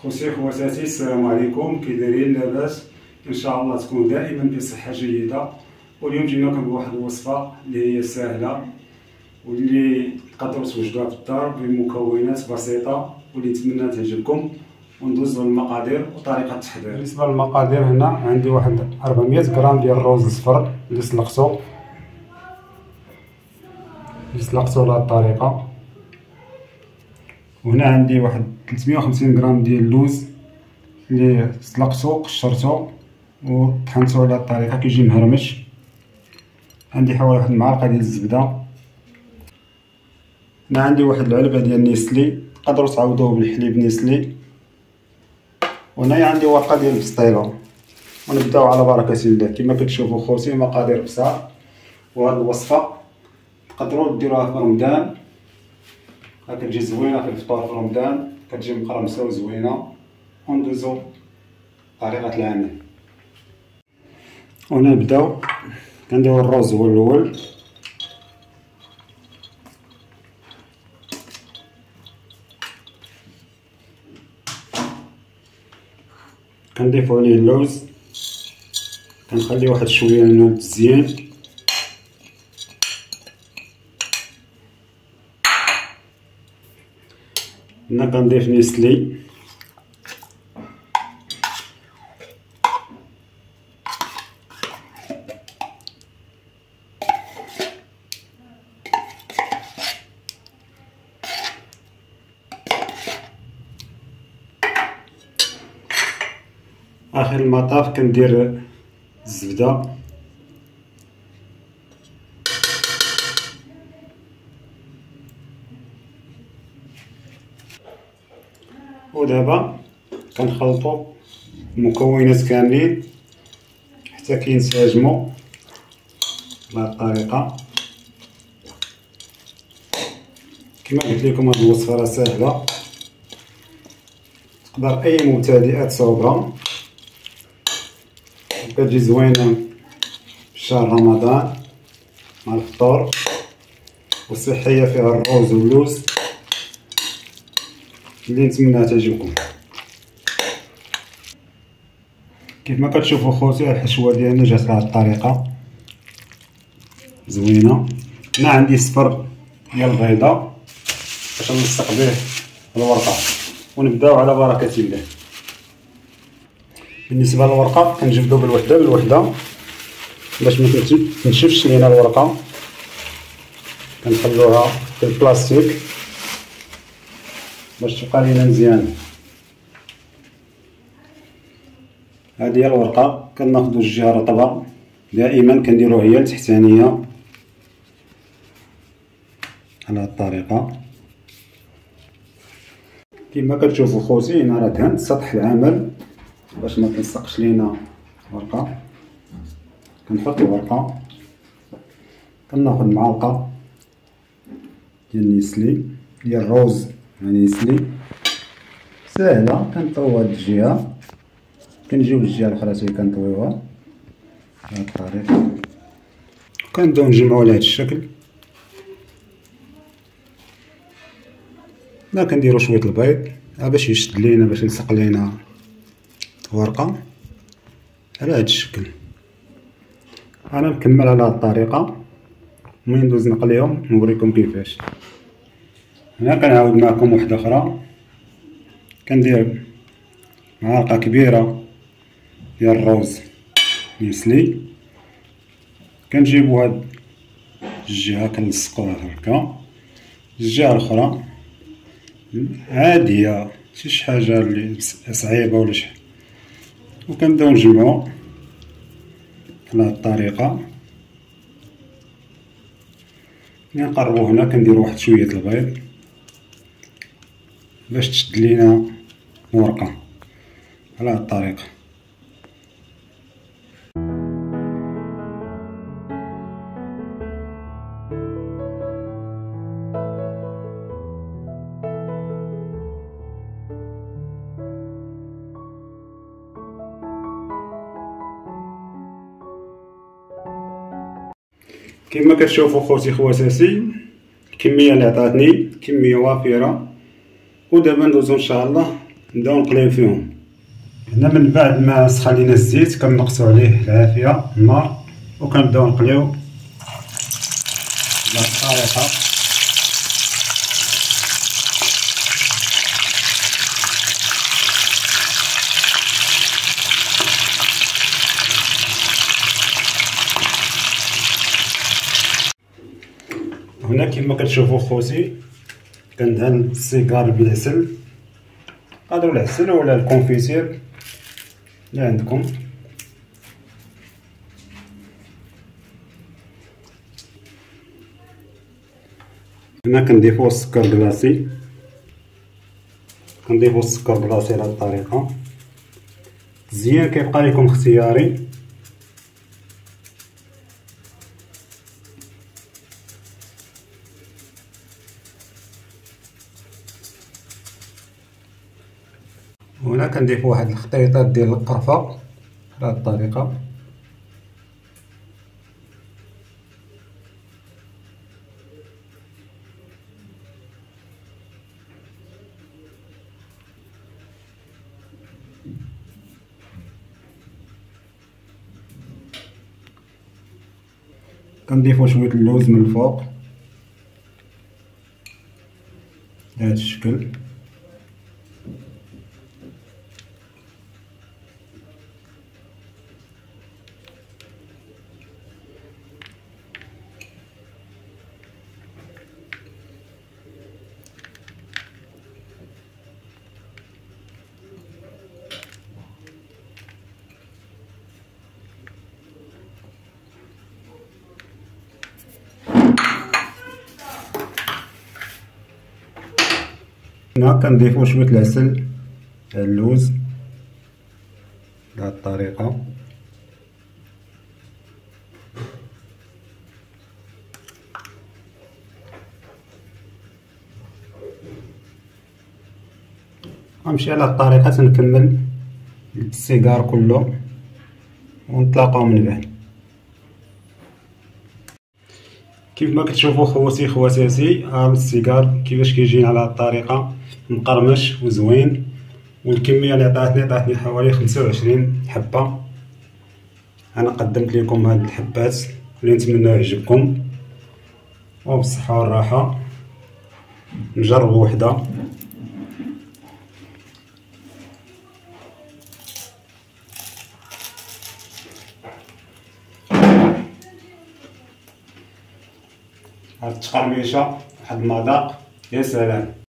خوتي خواتاتي، السلام عليكم. كي دايرين؟ لاباس؟ ان شاء الله تكون دائما بصحه جيده. واليوم جينا لكم بواحد الوصفه اللي هي سهله واللي تقدروا توجدوها في الدار بمكونات بسيطه واللي نتمنى تعجبكم. وندوزو للمقادير وطريقه التحضير. بالنسبه للمقادير، هنا عندي واحد 400 غرام ديال الرز الصفر اللي سلقتو بهذه الطريقه. وهنا عندي واحد 350 غرام ديال اللوز اللي سلقتو قشرتو وطحنتو على الطريقه كيجي مهرمش. عندي حوالي واحد المعلقه ديال الزبده. هنا عندي واحد العلبه ديال نيسلي، تقدروا تعوضوه بالحليب نيسلي. وهنايا عندي ورقه ديال البسطيله. ونبداو على بركه الله. كما كتشوفوا خوتي، مقادير بساط. وهاد الوصفه تقدروا ديروها في رمضان، كتجي زوينه في الفطور في رمضان، كتجي مقرمسه وزوينه. وندوزو طريقه العمل. ونبداو كنديرو الرز هو الاول. كنضيفو عليه اللوز، كنخليه واحد شويه لانه مزيان. هنا كنضيف نيسلي، اخر المطاف كندير الزبده. ودابا كنخلطوا المكونات كاملين حتى كينسجموا بهذه الطريقه. كما قلت لكم هذه الوصفه راه سهله، تقدر اي مبتدئ تصاوبها. كتجي زوينه في شهر رمضان مع الفطور، وصحيه فيها الرز واللوز اللي نتمنى تعجبكم. كيف ما كتشوفوا خوتي، الحشوه ديالنا جات بهذه الطريقه زوينه. هنا عندي صفر ديال البيضه باش نلصق به الورقه. ونبداو على بركه الله. بالنسبه للورقه كنجبدو بالوحده باش ما تنشفش لينا الورقه. كنخلوها في البلاستيك باش تبقى لينا مزيانه. هذه هي الورقه. كناخذوا الجهه رطبه، دائما كنديروها هي التحتانيه على هذه الطريقه. كما كتشوفوا خوتي، هنا راه دهنت سطح العمل باش ما تلصقش لينا الورقه. كنحط الورقه، كناخذ معلقه ديال نيسلي ديال الروز يعني نيسلي ساهله. كنطويو هاد الجهه، كنجيو للجهه الاخرى حتى كنطويوها بهاد الطريقه. كنبداو نجمعو على هاد الشكل. هنا كنديرو شويه البيض باش يشد لينا، باش يلصق لينا ورقه على هاد الشكل. انا مكمل على هاد الطريقه. ملي ندوز نقليهم نوريكم كيفاش. هنا كنعاود معكم وحده اخرى. كندير معلقه كبيره ديال الروز نيسلي. كنجيبو هاد الجهه كنلصقوها هكا، الجهه الاخرى عاديه، ماشي شي حاجه اللي صعيبه ولا شي. وكنبداو نجمعو على هاد الطريقه. ملي نقربو هنا كنديرو واحد شويه البيض باش تشد لينا الورقه على هاد الطريقه. كما كتشوفوا خوتي خواتاتي، الكميه اللي عطاتني كميه وافره. ودابا ندوزو ان شاء الله نبداو نقليو فيهم. هنا من بعد ما سخلينا الزيت كنقصوا عليه العافيه النار وكنبداو نقليو بهاد الطريقه. هنا كما كتشوفوا خوتي كندهن السيجار بالعسل، قادروا العسل ولا الكونفيتير اللي عندكم. هنا كنضيفوا السكر كلاصي، كنضيفوا السكر كلاصي على هذه الطريقه. الزيان كيبقى لكم اختياري. هنا كنضيف واحد الخطيطات ديال القرفه على هذه الطريقه. كنضيفو شويه اللوز من الفوق بهذا الشكل. هنا كنضيفو شويه العسل على اللوز بهذه الطريقه. غنمشي على هذه الطريقه تنكمل السيجار كله ونتلاقاو من بعد. كيف ما كتشوفوا خوتي خواتاتي ها السيجار كيفاش كيجينا على هذه الطريقه مقرمش وزوين، والكميه اللي عطاتني حوالي 25 حبه. انا قدمت لكم هاد الحبات اللي نتمنى يعجبكم، وبالصحه والراحه. نجربوا وحده. هاد التقرميشه واحد المذاق يا سلام.